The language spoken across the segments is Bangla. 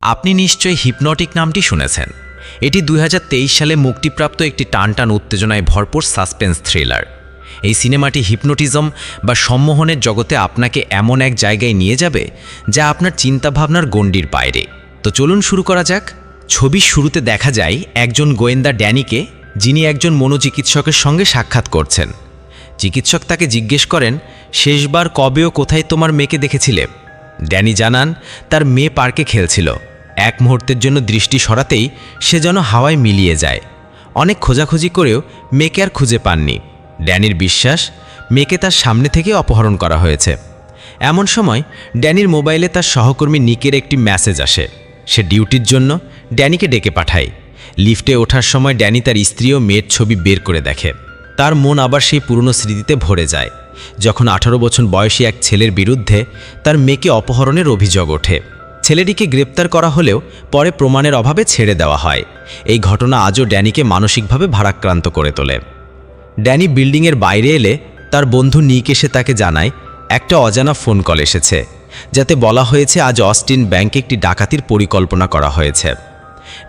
আপনি নিশ্চয়ই হিপনটিক নামটি শুনেছেন। এটি 2023 সালে মুক্তিপ্রাপ্ত একটি টানটান উত্তেজনায় ভরপুর সাসপেন্স থ্রিলার। এই সিনেমাটি হিপনোটিজম বা সম্মোহনের জগতে আপনাকে এমন এক জায়গায় নিয়ে যাবে যা আপনার চিন্তাভাবনার গণ্ডির বাইরে। তো চলুন শুরু করা যাক। ছবির শুরুতে দেখা যায় একজন গোয়েন্দা ড্যানিকে, যিনি একজন মনোচিকিৎসকের সঙ্গে সাক্ষাৎ করছেন। চিকিৎসক তাকে জিজ্ঞেস করেন, শেষবার কবে ও কোথায় তোমার মেয়েকে দেখেছিলে? ড্যানি জানান, তার মেয়ে পার্কে খেলছিল। এক মুহূর্তের জন্য দৃষ্টি সরাতেই সে যেন হাওয়ায় মিলিয়ে যায়। অনেক খোঁজাখুঁজি করেও মেয়েকে আর খুঁজে পাননি। ড্যানির বিশ্বাস, মেয়েকে তার সামনে থেকে অপহরণ করা হয়েছে। এমন সময় ড্যানির মোবাইলে তার সহকর্মী নিকের একটি মেসেজ আসে। সে ডিউটির জন্য ড্যানিকে ডেকে পাঠায়। লিফটে ওঠার সময় ড্যানি তার স্ত্রী ও মেয়ের ছবি বের করে দেখে। তার মন আবার সেই পুরনো স্মৃতিতে ভরে যায়, যখন 18 বছর বয়সী এক ছেলের বিরুদ্ধে তার মেয়েকে অপহরণের অভিযোগ ওঠে। ছেলেটিকে গ্রেপ্তার করা হলেও পরে প্রমাণের অভাবে ছেড়ে দেওয়া হয়। এই ঘটনা আজও ড্যানিকে মানসিকভাবে ভারাক্রান্ত করে তোলে। ড্যানি বিল্ডিংয়ের বাইরে এলে তার বন্ধু নিক এসে তাকে জানায় একটা অজানা ফোন কল এসেছে, যাতে বলা হয়েছে আজ অস্টিন ব্যাংকে একটি ডাকাতির পরিকল্পনা করা হয়েছে।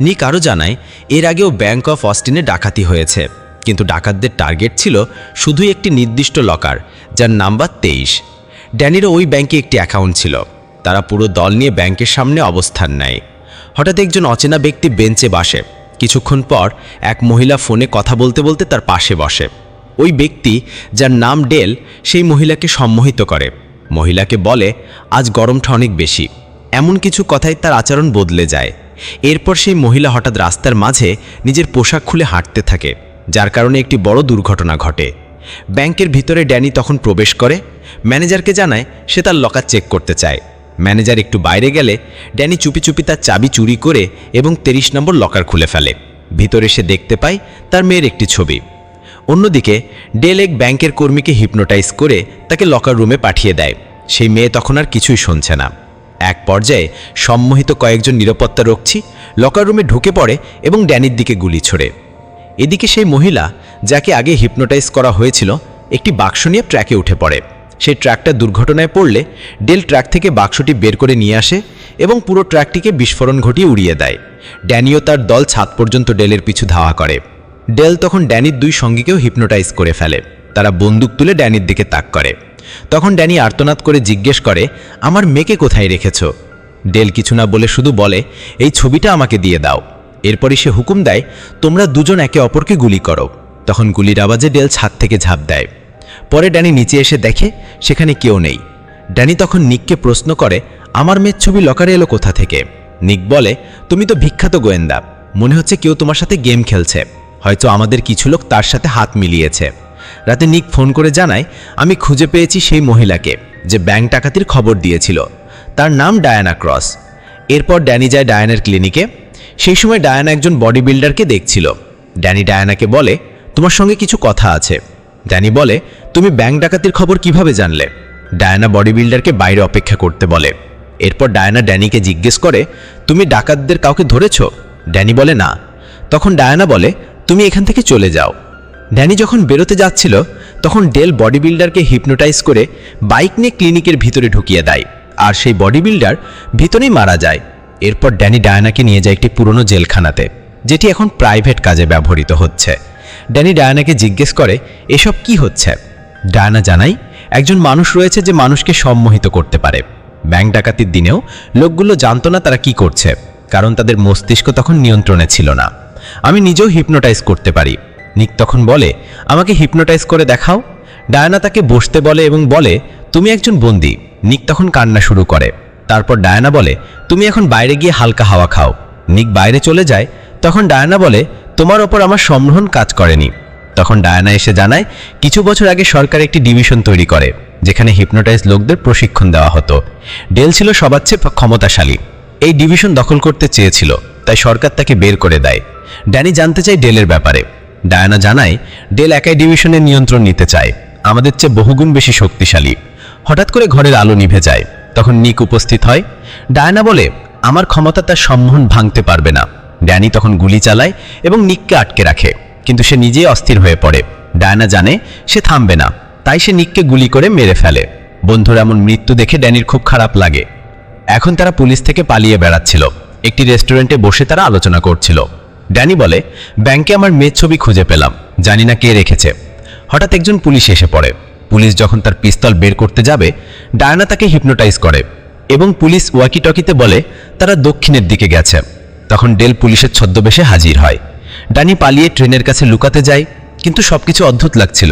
নিক আরও জানায়, এর আগেও ব্যাংক অফ অস্টিনে ডাকাতি হয়েছে, কিন্তু ডাকাতদের টার্গেট ছিল শুধুই একটি নির্দিষ্ট লকার, যার নাম্বার 23। ড্যানিরও ওই ব্যাংকে একটি অ্যাকাউন্ট ছিল। তারা পুরো দল নিয়ে ব্যাংকের সামনে অবস্থান নেয়। হঠাৎ একজন অচেনা ব্যক্তি বেঞ্চে বসে। কিছুক্ষণ পর এক মহিলা ফোনে কথা বলতে বলতে তার পাশে বসে। ওই ব্যক্তি, যার নাম ডেল, সেই মহিলাকে সম্মোহিত করে। মহিলাকে বলে, আজ গরমটা অনেক বেশি। এমন কিছু কথায় তার আচরণ বদলে যায়। এরপর সেই মহিলা হঠাৎ রাস্তার মাঝে নিজের পোশাক খুলে হাঁটতে থাকে, যার কারণে একটি বড় দুর্ঘটনা ঘটে। ব্যাংকের ভিতরে ড্যানি তখন প্রবেশ করে। ম্যানেজারকে জানায় সে তার লকার চেক করতে চায়। ম্যানেজার একটু বাইরে গেলে ড্যানি চুপি চুপি তার চাবি চুরি করে এবং 23 নম্বর লকার খুলে ফেলে। ভিতরে সে দেখতে পায় তার মেয়ের একটি ছবি। অন্যদিকে ডেল এক ব্যাংকের কর্মীকে হিপনোটাইজ করে তাকে লকার রুমে পাঠিয়ে দেয়। সেই মেয়ে তখন আর কিছুই শুনছে না। এক পর্যায়ে সম্মোহিত কয়েকজন নিরাপত্তা রক্ষী লকার রুমে ঢুকে পড়ে এবং ড্যানির দিকে গুলি ছোড়ে। এদিকে সেই মহিলা, যাকে আগে হিপনোটাইজ করা হয়েছিল, একটি বাক্স নিয়ে ট্র্যাকে উঠে পড়ে। সেই ট্র্যাকটা দুর্ঘটনায় পড়লে ডেল ট্র্যাক থেকে বাক্সটি বের করে নিয়ে আসে এবং পুরো ট্র্যাকটিকে বিস্ফোরণ ঘটিয়ে উড়িয়ে দেয়। ড্যানিও তার দল ছাদ পর্যন্ত ডেলের পিছু ধাওয়া করে। ডেল তখন ড্যানির দুই সঙ্গীকেও হিপনোটাইজ করে ফেলে। তারা বন্দুক তুলে ড্যানির দিকে তাক করে। তখন ড্যানি আর্তনাদ করে জিজ্ঞেস করে, আমার মেয়েকে কোথায় রেখেছ? ডেল কিছু না বলে শুধু বলে, এই ছবিটা আমাকে দিয়ে দাও। এরপরই সে হুকুম দেয়, তোমরা দুজন একে অপরকে গুলি করো। তখন গুলির আওয়াজে ডেল ছাদ থেকে ঝাঁপ দেয়। পরে ড্যানি নিচে এসে দেখে সেখানে কেউ নেই। ড্যানি তখন নিককে প্রশ্ন করে, আমার মেয়ের ছবি লকারে এলো কোথা থেকে? নিক বলে, তুমি তো বিখ্যাত গোয়েন্দা, মনে হচ্ছে কেউ তোমার সাথে গেম খেলছে। হয়তো আমাদের কিছু লোক তার সাথে হাত মিলিয়েছে। রাতে নিক ফোন করে জানায়, আমি খুঁজে পেয়েছি সেই মহিলাকে যে ব্যাংক ডাকাতির খবর দিয়েছিল। তার নাম ডায়ানা ক্রস। এরপর ড্যানি যায় ডায়ানার ক্লিনিকে। সেই সময় ডায়ানা একজন বডি বিল্ডারকে দেখছিল। ড্যানি ডায়ানাকে বলে, তোমার সঙ্গে কিছু কথা আছে। ড্যানি বলে, তুমি ব্যাংক ডাকাতির খবর কিভাবে জানলে? ডায়ানা বডি বিল্ডারকে বাইরে অপেক্ষা করতে বলে। এরপর ডায়ানা ড্যানিকে জিজ্ঞেস করে, তুমি ডাকাতদের কাউকে ধরেছ? ড্যানি বলে, না। তখন ডায়ানা বলে, তুমি এখান থেকে চলে যাও। ড্যানি যখন বেরোতে যাচ্ছিল, তখন ডেল বডি বিল্ডারকে হিপনোটাইজ করে বাইক নিয়ে ক্লিনিকের ভিতরে ঢুকিয়ে দেয়, আর সেই বডি বিল্ডার ভিতরেই মারা যায়। এরপর ড্যানি ডায়ানাকে নিয়ে যায় একটি পুরনো জেলখানাতে, যেটি এখন প্রাইভেট কাজে ব্যবহৃত হচ্ছে। ড্যানি ডায়ানাকে জিজ্ঞেস করে, এসব কি হচ্ছে? ডায়ানা জানায়, একজন মানুষ রয়েছে যে মানুষকে সম্মোহিত করতে পারে। ব্যাংক ডাকাতির দিনেও লোকগুলো জানতো না তারা কি করছে, কারণ তাদের মস্তিষ্ক তখন নিয়ন্ত্রণে ছিল না। আমি নিজেও হিপনোটাইজ করতে পারি। নিক তখন বলে, আমাকে হিপনোটাইজ করে দেখাও। ডায়ানা তাকে বসতে বলে এবং বলে, তুমি একজন বন্দী। নিক তখন কান্না শুরু করে। তারপর ডায়ানা বলে, তুমি এখন বাইরে গিয়ে হালকা হাওয়া খাও। নিক বাইরে চলে যায়। তখন ডায়ানা বলে, তোমার ওপর আমার সম্মোহন কাজ করেনি। তখন ডায়ানা এসে জানায়, কিছু বছর আগে সরকার একটি ডিভিশন তৈরি করে, যেখানে হিপনোটাইজ লোকদের প্রশিক্ষণ দেওয়া হতো। ডেল ছিল সবার চেয়ে ক্ষমতাশালী। এই ডিভিশন দখল করতে চেয়েছিল, তাই সরকার তাকে বের করে দেয়। ড্যানি জানতে চায় ডেলের ব্যাপারে। ডায়ানা জানায়, ডেল একাই ডিভিশনের নিয়ন্ত্রণ নিতে চায়, আমাদের চেয়ে বহুগুণ বেশি শক্তিশালী। হঠাৎ করে ঘরের আলো নিভে যায়। তখন নিক উপস্থিত হয়। ডায়ানা বলে, আমার ক্ষমতা তার সম্মোহন ভাঙতে পারবে না। ড্যানি তখন গুলি চালায় এবং নিককে আটকে রাখে, কিন্তু সে নিজেই অস্থির হয়ে পড়ে। ডায়ানা জানে সে থামবে না, তাই সে নিককে গুলি করে মেরে ফেলে। বন্ধুর এমন মৃত্যু দেখে ড্যানির খুব খারাপ লাগে। এখন তারা পুলিশ থেকে পালিয়ে বেড়াচ্ছিল। একটি রেস্টুরেন্টে বসে তারা আলোচনা করছিল। ড্যানি বলে, ব্যাংকে আমার মেয়ের ছবি খুঁজে পেলাম, জানি না কে রেখেছে। হঠাৎ একজন পুলিশ এসে পড়ে। পুলিশ যখন তার পিস্তল বের করতে যাবে, ডায়ানা তাকে হিপনোটাইজ করে এবং পুলিশ ওয়াকি টকিতে বলে তারা দক্ষিণের দিকে গেছে। তখন ডেল পুলিশের ছদ্মবেশে হাজির হয়। ড্যানি পালিয়ে ট্রেনের কাছে লুকাতে যায়, কিন্তু সবকিছু অদ্ভুত লাগছিল।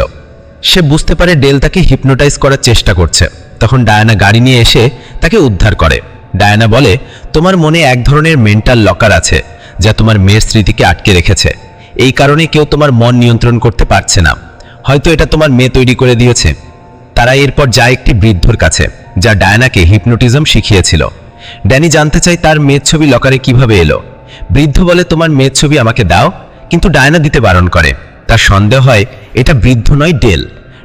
সে বুঝতে পারে ডেল তাকে হিপনোটাইজ করার চেষ্টা করছে। তখন ডায়ানা গাড়ি নিয়ে এসে তাকে উদ্ধার করে। ডায়ানা বলে, তোমার মনে এক ধরনের মেন্টাল লকার আছে যা তোমার মেয়ের স্মৃতিকে আটকে রেখেছে। এই কারণে কেউ তোমার মন নিয়ন্ত্রণ করতে পারছে না। হয়তো এটা তোমার মেয়ে তৈরি করে দিয়েছে। তারা এরপর যায় একটি বৃদ্ধর কাছে, যা ডায়ানাকে হিপনোটিজম শিখিয়েছিল। ড্যানি জানতে চায় তার মেয়ের ছবি লকারে কিভাবে এলো। বৃদ্ধ বলে, তোমার মেয়ের ছবি আমাকে দাও, কিন্তু ডায়ানা দিতে বারণ করে। তার সন্দেহ হয় এটা বৃদ্ধ নয়, ডেল।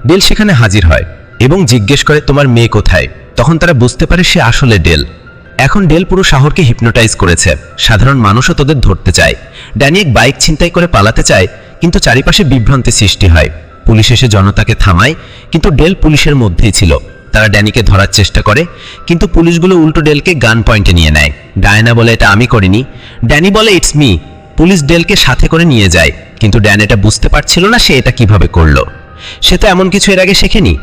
ডেল সেখানে হাজির হয় এবং জিজ্ঞেস করে, তোমার মেয়ে কোথায়? তখন তারা বুঝতে পারে সে আসলে ডেল। এখন ডেল পুরো শহরকে হিপনোটাইজ করেছে। সাধারণ মানুষও তাদের ধরতে চায়। ড্যানি এক বাইক ছিনতাই করে পালাতে চায়, কিন্তু চারিপাশে বিভ্রান্তি সৃষ্টি হয়। পুলিশ এসে জনতাকে থামায়, কিন্তু ডেল পুলিশের মধ্যেই ছিল। তারা ড্যানিকে ধরার চেষ্টা করে, কিন্তু পুলিশগুলো উল্টো ডেলকে গান পয়েন্টে নিয়ে নেয়। ডায়ানা বলে, এটা আমি করিনি। ড্যানি বলে, ইটস মি। পুলিশ ডেলকে সাথে করে নিয়ে যায়, কিন্তু ড্যান এটা বুঝতে পারছিল না সে এটা কিভাবে করলো। সে তো এমন কিছু এর আগে শেখেনি।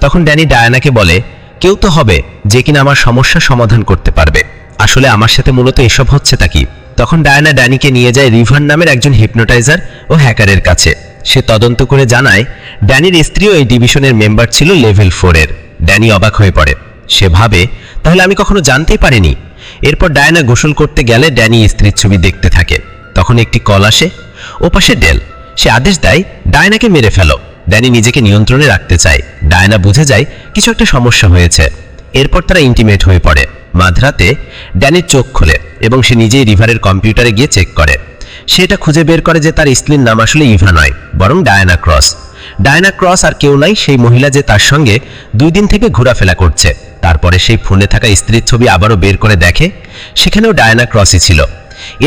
তখন ড্যানি ডায়ানাকে বলে, কেউ তো হবে যে কিনা আমার সমস্যা সমাধান করতে পারবে। আসলে আমার সাথে মূলত এসব হচ্ছে তা কি? তখন ডায়ানা ড্যানিকে নিয়ে যায় রিভার নামের একজন হিপনোটাইজার ও হ্যাকারের কাছে। সে তদন্ত করে জানায় ড্যানির স্ত্রীও এই ডিভিশনের মেম্বার ছিল লেভেল 4-এর। ড্যানি অবাক হয়ে পড়ে। সে ভাবে, তাহলে আমি কখনো জানতেই পারিনি। এরপর ডায়ানা গোসল করতে গেলে ড্যানি স্ত্রীর ছবি দেখতে থাকে। তখন একটি কল আসে। ওপাশে ডেল। সে আদেশ দেয়, ডায়ানাকে মেরে ফেলো। ড্যানি নিজেকে নিয়ন্ত্রণে রাখতে চায়। ডায়ানা বুঝে যায় কিছু একটা সমস্যা হয়েছে। এরপর তারা ইন্টিমেট হয়ে পড়ে। মাঝরাতে ড্যানির চোখ খোলে এবং সে নিজেই রিভারের কম্পিউটারে গিয়ে চেক করে। সে এটা খুঁজে বের করে যে তার স্ত্রীর নাম আসলে ইভা নয়, বরং ডায়ানা ক্রস। ডায়ানা ক্রস আর কেউ নাই, সেই মহিলা যে তার সঙ্গে 2 দিন থেকে ঘোরাফেরা করছে। তারপরে সেই ফোনে থাকা স্ত্রীর ছবি আবারও বের করে দেখে, সেখানেও ডায়ানা ক্রসই ছিল।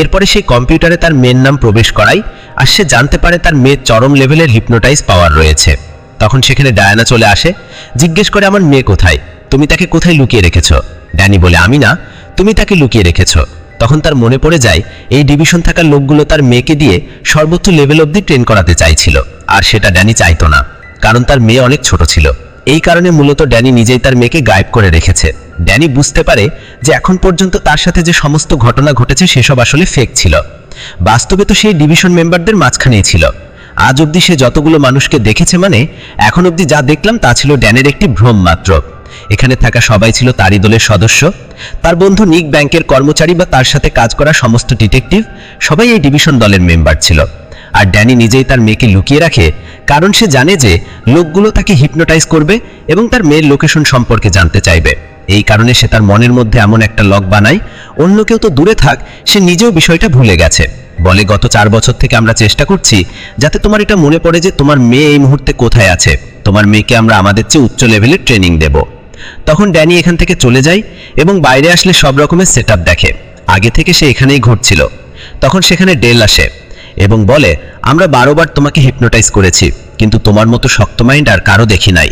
এরপরে সেই কম্পিউটারে তার মেয়ের নাম প্রবেশ করায়, আর সে জানতে পারে তার মেয়ের চরম লেভেলের হিপনোটাইজ পাওয়ার রয়েছে। তখন সেখানে ডায়ানা চলে আসে, জিজ্ঞেস করে, আমার মেয়ে কোথায়? তুমি তাকে কোথায় লুকিয়ে রেখেছ? ড্যানি বলে, আমি না, তুমি তাকে লুকিয়ে রেখেছ। তখন তার মনে পড়ে যায় এই ডিভিশন থাকার লোকগুলো তার মেয়েকে দিয়ে সর্বোচ্চ লেভেল অবধি ট্রেন করাতে চাইছিল, আর সেটা ড্যানি চাইতো না, কারণ তার মেয়ে অনেক ছোট ছিল। এই কারণে মূলত ড্যানি নিজেই তার মেয়েকে গায়েব করে রেখেছে। ড্যানি বুঝতে পারে যে এখন পর্যন্ত তার সাথে যে সমস্ত ঘটনা ঘটেছে সেসব আসলে ফেক ছিল। বাস্তবে তো সেই ডিভিশন মেম্বারদের মাঝখানেই ছিল। আজ অবধি সে যতগুলো মানুষকে দেখেছে, মানে এখন অবধি যা দেখলাম তা ছিল ড্যানের একটি ভ্রম মাত্র। এখানে থাকা সবাই ছিল তারই দলের সদস্য। তার বন্ধু নিক ব্যাংকের কর্মচারী বা তার সাথে কাজ করা সমস্ত ডিটেকটিভ সবাই এই ডিভিশন দলের মেম্বার ছিল। আর ড্যানি নিজেই তার মেয়েকে লুকিয়ে রাখে, কারণ সে জানে যে লোকগুলো তাকে হিপনোটাইজ করবে এবং তার মেয়ের লোকেশন সম্পর্কে জানতে চাইবে। এই কারণে সে তার মনের মধ্যে এমন একটা লক বানায়, অন্য কেউ তো দূরে থাক, সে নিজেও বিষয়টা ভুলে গেছে। বলে, গত 4 বছর থেকে আমরা চেষ্টা করছি যাতে তোমার এটা মনে পড়ে যে তোমার মেয়ে এই মুহূর্তে কোথায় আছে। তোমার মেয়েকে আমরা আমাদের চেয়ে উচ্চ লেভেলের ট্রেনিং দেব। তখন ড্যানি এখান থেকে চলে যায় এবং বাইরে আসলে সব রকমের সেটআপ দেখে। আগে থেকে সে এখানেই ঘুরছিল। তখন সেখানে ডেল আসে এবং বলে, আমরা 12 বার তোমাকে হিপনোটাইজ করেছি, কিন্তু তোমার মতো শক্ত মাইন্ড আর কারো দেখি নাই।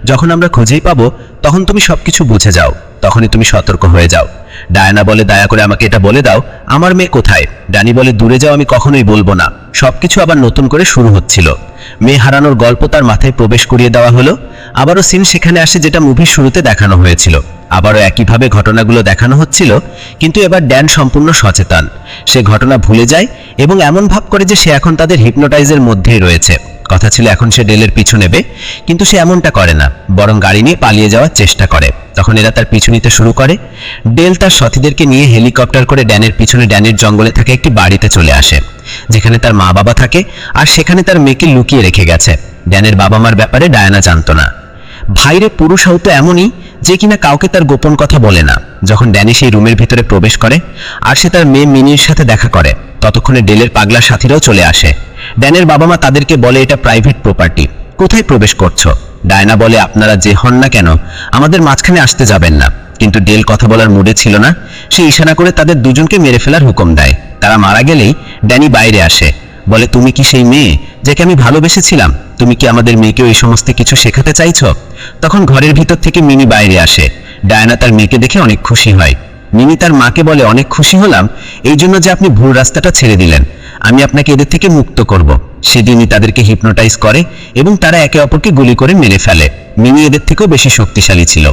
যখন আমরা খুঁজেই পাবো তখন তুমি সবকিছু বুঝে যাও, তখনই তুমি সতর্ক হয়ে যাও। ডায়ানা বলে, দয়া করে আমাকে এটা বলে দাও, আমার মেয়ে কোথায়? ড্যানি বলে, দূরে যাও, আমি কখনোই বলবো না। সবকিছু আবার নতুন করে শুরু হচ্ছিল। মেয়ে হারানোর গল্প তার মাথায় প্রবেশ করিয়ে দেওয়া হলো। আবারও সিন সেখানে আসে যেটা মুভির শুরুতে দেখানো হয়েছিল। আবারও একইভাবে ঘটনাগুলো দেখানো হচ্ছিল, কিন্তু এবার ড্যান সম্পূর্ণ সচেতন। সে ঘটনা ভুলে যায় এবং এমন ভাব করে যে সে এখন তাদের হিপনোটাইজের মধ্যেই রয়েছে। কথা ছিল এখন সে ডেলের পিছু নেবে, কিন্তু সে এমনটা করে না, বরং গাড়ি নিয়ে পালিয়ে যাওয়ার চেষ্টা করে। তখন এরা তার পিছু নিতে শুরু করে। ডেল তার সাথীদেরকে নিয়ে হেলিকপ্টার করে ড্যানের পিছনে ড্যানের জঙ্গলে থাকা একটি বাড়িতে চলে আসে, যেখানে তার মা বাবা থাকে, আর সেখানে তার মেয়েকে লুকিয়ে রেখে গেছে। ড্যানের বাবা মার ব্যাপারে ডায়ানা জানতো না। ভাইরে পুরুষ হয়তো এমনই যে কিনা কাউকে তার গোপন কথা বলে না। যখন ড্যানি সেই রুমের ভিতরে প্রবেশ করে আর সে তার মেয়ে মিনির সাথে দেখা করে, ততক্ষণে ডেলের পাগলা সাথীরাও চলে আসে। ড্যানের বাবা মা তাদেরকে বলে, এটা প্রাইভেট প্রপার্টি, কোথায় প্রবেশ করছো? ডায়না বলে, আপনারা যে হন না কেন আমাদের মাঝখানে আসতে যাবেন না। কিন্তু ডেল কথা বলার মুডে ছিল না। সে ইশারা করে তাদের দুজনকে মেরে ফেলার হুকুম দেয়। তারা মারা গেলেই ড্যানি বাইরে আসে, বলে, তুমি কি সেই মেয়ে যাকে আমি ভালোবেসেছিলাম? তুমি কি আমাদের মেয়েকেও এই সমস্ত কিছু শেখাতে চাইছো? তখন ঘরের ভিতর থেকে মিনি বাইরে আসে। ডায়ানা তার মেয়েকে দেখে অনেক খুশি হয়। মিনি তার মাকে বলে, অনেক খুশি হলাম এই জন্য যে আপনি ভুল রাস্তাটা ছেড়ে দিলেন। আমি আপনাকে এদের থেকে মুক্ত করব। সেদিনই তাদেরকে হিপনোটাইজ করে এবং তারা একে অপরকে গুলি করে মেরে ফেলে। মিনি এদের থেকেও বেশি শক্তিশালী ছিল।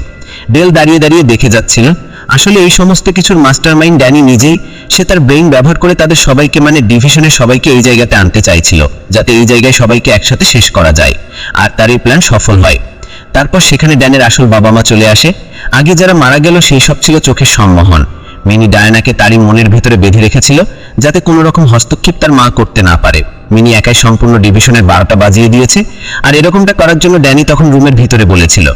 ডেল দাঁড়িয়ে দাঁড়িয়ে দেখে যাচ্ছিল। আসলে এই সমস্ত কিছুর মাস্টারমাইন্ড ড্যানি নিজেই। সে তার ব্রেইন ব্যবহার করে তাদের সবাইকে, মানে ডিভিশনের সবাইকে এই জায়গাতে আনতে চাইছিল, যাতে এই জায়গায় সবাইকে একসাথে শেষ করা যায়। আর তার এই প্ল্যান সফল হয়। তারপর সেখানে ড্যানের আসল বাবা মা চলে আসে। আগে যারা মারা গেল সেই সব ছিল চোখের সম্মোহন। মিনি ডায়ানাকে তারই মনের ভেতরে বেঁধে রেখেছিল, যাতে কোনো রকম হস্তক্ষেপ তার মা করতে না পারে। মিনি একাই সম্পূর্ণ ডিভিশনের 12টা বাজিয়ে দিয়েছে। আর এরকমটা করার জন্য ড্যানি তখন রুমের ভিতরে বলেছিল।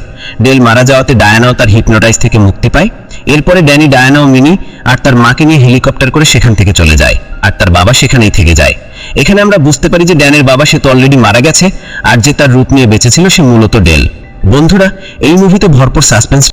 ডেল মারা যাওয়াতে ডায়ানাও তার হিপনোটাইজ থেকে মুক্তি পায়। এরপরে ড্যানি, ডায়ানা ও মিনি আর তার মাকে নিয়ে হেলিকপ্টার করে সেখান থেকে চলে যায়। আর তার বাবা সেখানেই থেকে যায়। এখানে আমরা বুঝতে পারি যে ড্যানের বাবা, সে তো অলরেডি মারা গেছে, আর যে তার রূপ নিয়ে বেঁচেছিল সে মূলত ডেল। বন্ধুরা, এই মুভিতে ভরপুর সাসপেন্স